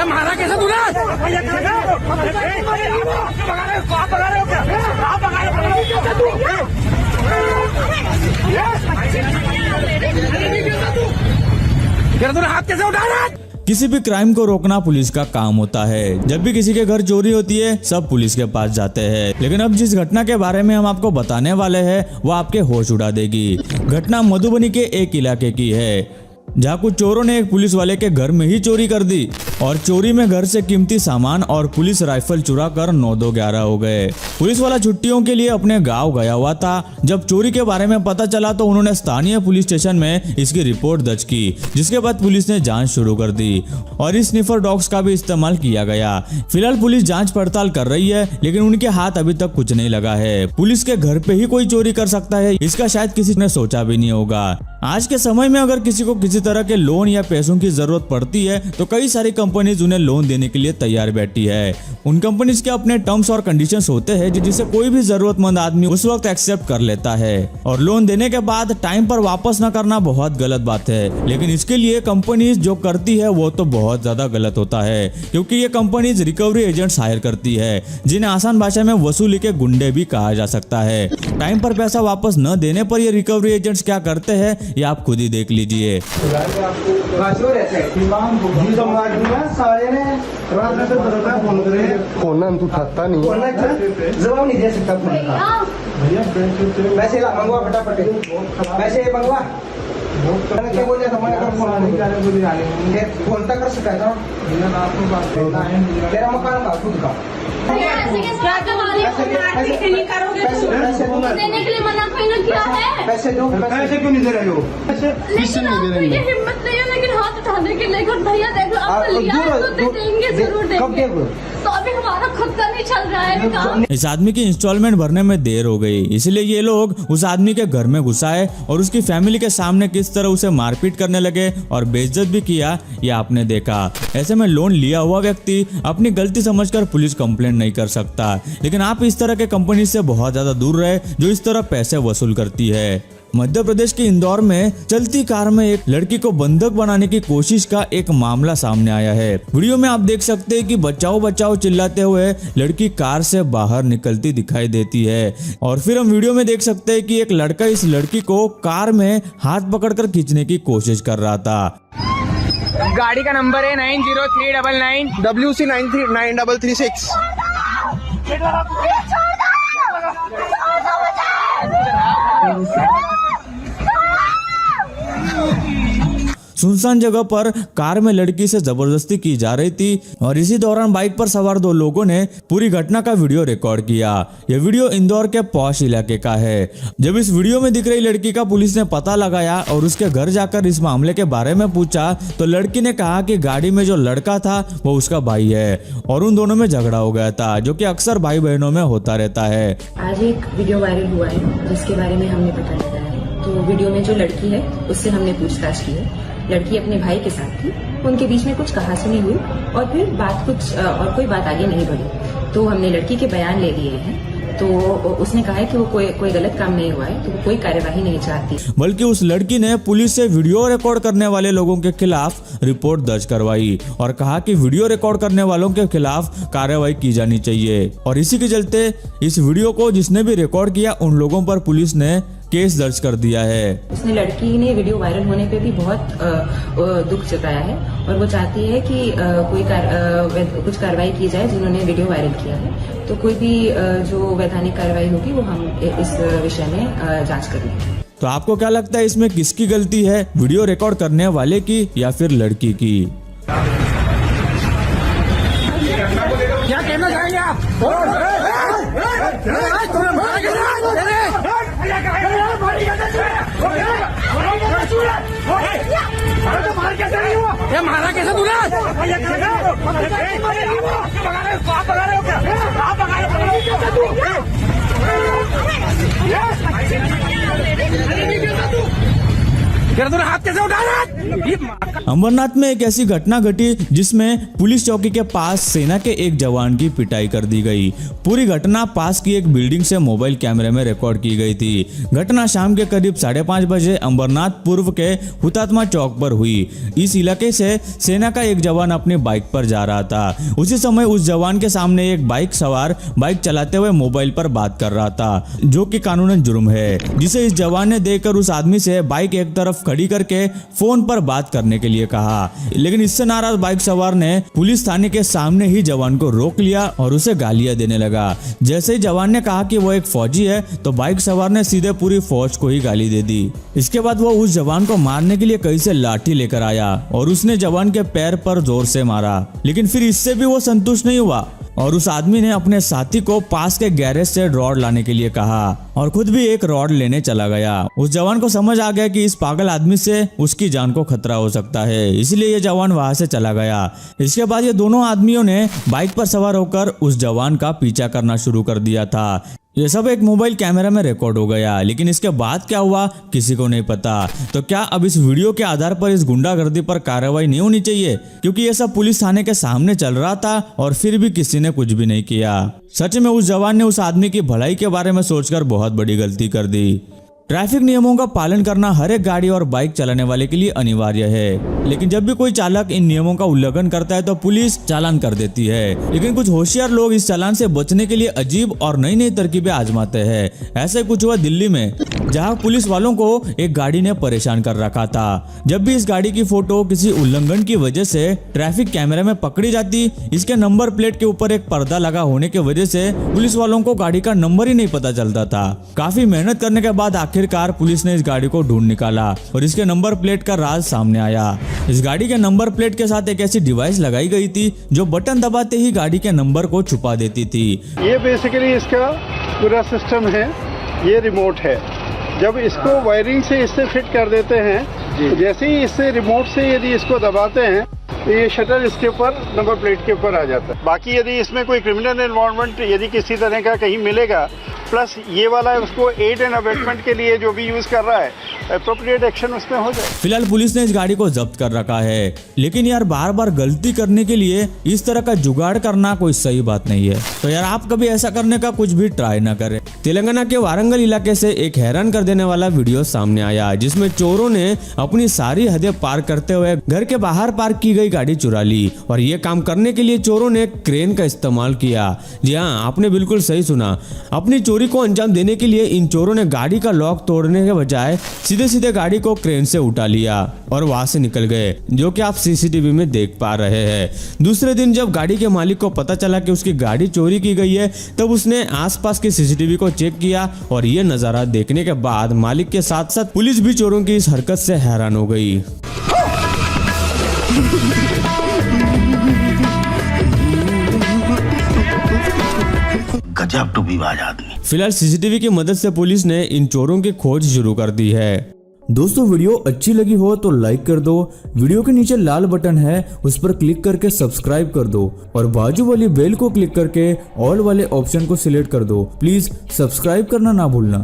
मारा कैसे तूने? तूने हाथ कैसे उठाया? किसी भी क्राइम को रोकना पुलिस का काम होता है। जब भी किसी के घर चोरी होती है सब पुलिस के पास जाते हैं। लेकिन अब जिस घटना के बारे में हम आपको बताने वाले हैं वो आपके होश उड़ा देगी। घटना मधुबनी के एक इलाके की है जहाँ कुछ चोरों ने एक पुलिस वाले के घर में ही चोरी कर दी और चोरी में घर से कीमती सामान और पुलिस राइफल चुरा कर 9-2-11 हो गए। पुलिस वाला छुट्टियों के लिए अपने गांव गया हुआ था। जब चोरी के बारे में पता चला तो उन्होंने स्थानीय पुलिस स्टेशन में इसकी रिपोर्ट दर्ज की, जिसके बाद पुलिस ने जांच शुरू कर दी और इस स्निफर डॉग्स का भी इस्तेमाल किया गया। फिलहाल पुलिस जाँच पड़ताल कर रही है, लेकिन उनके हाथ अभी तक कुछ नहीं लगा है। पुलिस के घर पे ही कोई चोरी कर सकता है, इसका शायद किसी ने सोचा भी नहीं होगा। आज के समय में अगर किसी को किसी तरह के लोन या पैसों की जरूरत पड़ती है तो कई सारी कंपनीज उन्हें लोन देने के लिए तैयार बैठी है। उन कंपनीज के अपने टर्म्स और कंडीशंस होते हैं जिसे कोई भी जरूरतमंद आदमी उस वक्त एक्सेप्ट कर लेता है और लोन देने के बाद टाइम पर वापस न करना बहुत गलत बात है। लेकिन इसके लिए कंपनीज जो करती है वो तो बहुत ज्यादा गलत होता है, क्योंकि ये कंपनीज रिकवरी एजेंट्स हायर करती है, जिन्हें आसान भाषा में वसूली के गुंडे भी कहा जा सकता है। टाइम पर पैसा वापस न देने पर ये रिकवरी एजेंट्स क्या करते हैं ये आप खुद ही देख लीजिए। फोन ना तू उठाता नहीं, जवाब नहीं दे सकता फोन का। पैसे ला मंगवा फटाफट, पैसे मंगवा। क्या बोल रहा था? फोन तक कर सकता था। तेरा मकान का खुद का देने के लिए मना किया है। पैसे दो। पैसे क्यों नहीं दे रहे हो? लेकिन आपको ये हिम्मत नहीं है लेकिन हाथ उठाने के लिए। भैया देख लो आपको लिया है तो देंगे, जरूर देंगे। तो अभी हमारा खुद का नहीं चल रहा है काम। इस आदमी की इंस्टॉलमेंट भरने में देर हो गई, इसलिए ये लोग उस आदमी के घर में घुसाए और उसकी फैमिली के सामने किस तरह उसे मारपीट करने लगे और बेइज्जत भी किया, ये आपने देखा। ऐसे में लोन लिया हुआ व्यक्ति अपनी गलती समझकर पुलिस कंप्लेंट नहीं कर सकता, लेकिन आप इस तरह के कंपनी से बहुत ज्यादा दूर रहे जो इस तरह पैसे वसूल करती है। मध्य प्रदेश के इंदौर में चलती कार में एक लड़की को बंधक बनाने की कोशिश का एक मामला सामने आया है। वीडियो में आप देख सकते हैं कि बचाओ बचाओ चिल्लाते हुए लड़की कार से बाहर निकलती दिखाई देती है और फिर हम वीडियो में देख सकते हैं कि एक लड़का इस लड़की को कार में हाथ पकड़कर खींचने की कोशिश कर रहा था। गाड़ी का नंबर है 90399 WC 93936। सुनसान जगह पर कार में लड़की से जबरदस्ती की जा रही थी और इसी दौरान बाइक पर सवार 2 लोगों ने पूरी घटना का वीडियो रिकॉर्ड किया। यह वीडियो इंदौर के पॉश इलाके का है। जब इस वीडियो में दिख रही लड़की का पुलिस ने पता लगाया और उसके घर जाकर इस मामले के बारे में पूछा तो लड़की ने कहा कि गाड़ी में जो लड़का था वो उसका भाई है और उन दोनों में झगड़ा हो गया था, जो कि अक्सर भाई बहनों में होता रहता है। आज एक वीडियो वायरल हुआ है जिसके बारे में हमने पता लगाया है। तो वीडियो में जो लड़की है उससे हमने पूछताछ की है। लड़की अपने भाई के साथ थी, उनके बीच में कुछ कहासुनी हुई और फिर बात कुछ और कोई बात आगे नहीं बढ़ी। तो हमने लड़की के बयान ले लिए हैं। तो उसने कहा है कि वो कोई गलत काम नहीं हुआ है, तो वो कोई कार्यवाही नहीं चाहती। बल्कि उस लड़की ने पुलिस से वीडियो रिकॉर्ड करने वाले लोगों के खिलाफ रिपोर्ट दर्ज करवाई और कहा कि वीडियो रिकॉर्ड करने वालों के खिलाफ कार्रवाई की जानी चाहिए। और इसी के चलते इस वीडियो को जिसने भी रिकॉर्ड किया उन लोगों पर पुलिस ने केस दर्ज कर दिया है। उसने लड़की ने वीडियो वायरल होने पे भी बहुत दुख जताया है और वो चाहती है कि कुछ कार्रवाई की जाए जिन्होंने वीडियो वायरल किया है। तो कोई भी जो वैधानिक कार्रवाई होगी वो हम इस विषय में जांच करेंगे। तो आपको क्या लगता है इसमें किसकी गलती है, वीडियो रिकॉर्ड करने वाले की या फिर लड़की की? क्या कहना चाहेंगे आप? मारा कैसे तूने? आप भगा रहे हो क्या? आप भगा रहे हो? तेरा तूने हाथ कैसे उठाया? ये अंबरनाथ में एक ऐसी घटना घटी जिसमें पुलिस चौकी के पास सेना के एक जवान की पिटाई कर दी गई। पूरी घटना पास की एक बिल्डिंग से मोबाइल कैमरे में रिकॉर्ड की गई थी। घटना शाम के करीब 5:30 बजे अंबरनाथ पूर्व के हुतात्मा चौक पर हुई। इस इलाके से सेना का एक जवान अपनी बाइक पर जा रहा था। उसी समय उस जवान के सामने एक बाइक सवार बाइक चलाते हुए मोबाइल पर बात कर रहा था, जो कि कानूनन जुर्म है, जिसे इस जवान ने देखकर उस आदमी से बाइक एक तरफ खड़ी करके फोन पर बात करने के लिए कहा। लेकिन इससे नाराज बाइक सवार ने पुलिस थाने के सामने ही जवान को रोक लिया और उसे गालियां देने लगा। जैसे ही जवान ने कहा कि वो एक फौजी है तो बाइक सवार ने सीधे पूरी फौज को ही गाली दे दी। इसके बाद वो उस जवान को मारने के लिए कहीं से लाठी लेकर आया और उसने जवान के पैर पर जोर से मारा। लेकिन फिर इससे भी वो संतुष्ट नहीं हुआ और उस आदमी ने अपने साथी को पास के गैरेज से रॉड लाने के लिए कहा और खुद भी एक रॉड लेने चला गया। उस जवान को समझ आ गया कि इस पागल आदमी से उसकी जान को खतरा हो सकता है, इसलिए ये जवान वहां से चला गया। इसके बाद ये दोनों आदमियों ने बाइक पर सवार होकर उस जवान का पीछा करना शुरू कर दिया था। ये सब एक मोबाइल कैमरा में रिकॉर्ड हो गया, लेकिन इसके बाद क्या हुआ किसी को नहीं पता। तो क्या अब इस वीडियो के आधार पर इस गुंडागर्दी पर कार्रवाई नहीं होनी चाहिए? क्योंकि ये सब पुलिस थाने के सामने चल रहा था और फिर भी किसी ने कुछ भी नहीं किया। सच में उस जवान ने उस आदमी की भलाई के बारे में सोचकर बहुत बड़ी गलती कर दी। ट्रैफिक नियमों का पालन करना हर एक गाड़ी और बाइक चलाने वाले के लिए अनिवार्य है, लेकिन जब भी कोई चालक इन नियमों का उल्लंघन करता है तो पुलिस चालान कर देती है। लेकिन कुछ होशियार लोग इस चालान से बचने के लिए अजीब और नई नई तरकीबें आजमाते हैं। ऐसे कुछ हुआ दिल्ली में, जहां पुलिस वालों को एक गाड़ी ने परेशान कर रखा था। जब भी इस गाड़ी की फोटो किसी उल्लंघन की वजह से ट्रैफिक कैमरे में पकड़ी जाती, इसके नंबर प्लेट के ऊपर एक पर्दा लगा होने की वजह से पुलिस वालों को गाड़ी का नंबर ही नहीं पता चलता था। काफी मेहनत करने के बाद आखिरकार पुलिस ने इस गाड़ी को ढूंढ निकाला और इसके नंबर प्लेट का राज सामने आया। इस गाड़ी के नंबर प्लेट के साथ एक ऐसी डिवाइस लगाई गई थी जो बटन दबाते ही गाड़ी के नंबर को छुपा देती थी। ये बेसिकली इसका पूरा सिस्टम है, ये रिमोट है। जब इसको वायरिंग से इससे फिट कर देते हैं, जैसे ही इससे रिमोट से यदि इसको दबाते हैं तो ये शटर इसके ऊपर नंबर प्लेट के ऊपर आ जाता है। बाकी यदि इसमें कोई क्रिमिनल इन्वॉल्वमेंट यदि किसी तरह का कहीं मिलेगा, प्लस ये वाला उसको एड एंड अबेटमेंट के लिए जो भी यूज कर रहा है, एप्रोप्रिएट एक्शन उसमें हो जाए। फिलहाल पुलिस ने इस गाड़ी को जब्त कर रखा है, लेकिन यार बार बार गलती करने के लिए इस तरह का जुगाड़ करना कोई सही बात नहीं है। तो यार आप कभी ऐसा करने का कुछ भी ट्राई ना करें। तेलंगाना के वारंगल इलाके से एक हैरान कर देने वाला वीडियो सामने आया, जिसमें चोरों ने अपनी सारी हदें पार करते हुए घर के बाहर पार्क की गई गाड़ी चुरा ली। और ये काम करने के लिए चोरों ने क्रेन का इस्तेमाल किया। जी हाँ, आपने बिल्कुल सही सुना। अपनी चोरी को अंजाम देने के लिए इन चोरों ने गाड़ी का लॉक तोड़ने के बजाय सीधे सीधे गाड़ी को क्रेन से उठा लिया और वहां से निकल गए, जो कि आप सीसीटीवी में देख पा रहे हैं। दूसरे दिन जब गाड़ी के मालिक को पता चला कि उसकी गाड़ी चोरी की गई है, तब उसने आसपास के सीसीटीवी को चेक किया और ये नजारा देखने के बाद मालिक के साथ साथ पुलिस भी चोरों की इस हरकत से हैरान हो गई। गजब टूबीबाज आदमी। फिलहाल सीसीटीवी की मदद से पुलिस ने इन चोरों की खोज शुरू कर दी है। दोस्तों, वीडियो अच्छी लगी हो तो लाइक कर दो। वीडियो के नीचे लाल बटन है, उस पर क्लिक करके सब्सक्राइब कर दो और बाजू वाली बेल को क्लिक करके ऑल वाले ऑप्शन को सिलेक्ट कर दो। प्लीज सब्सक्राइब करना ना भूलना।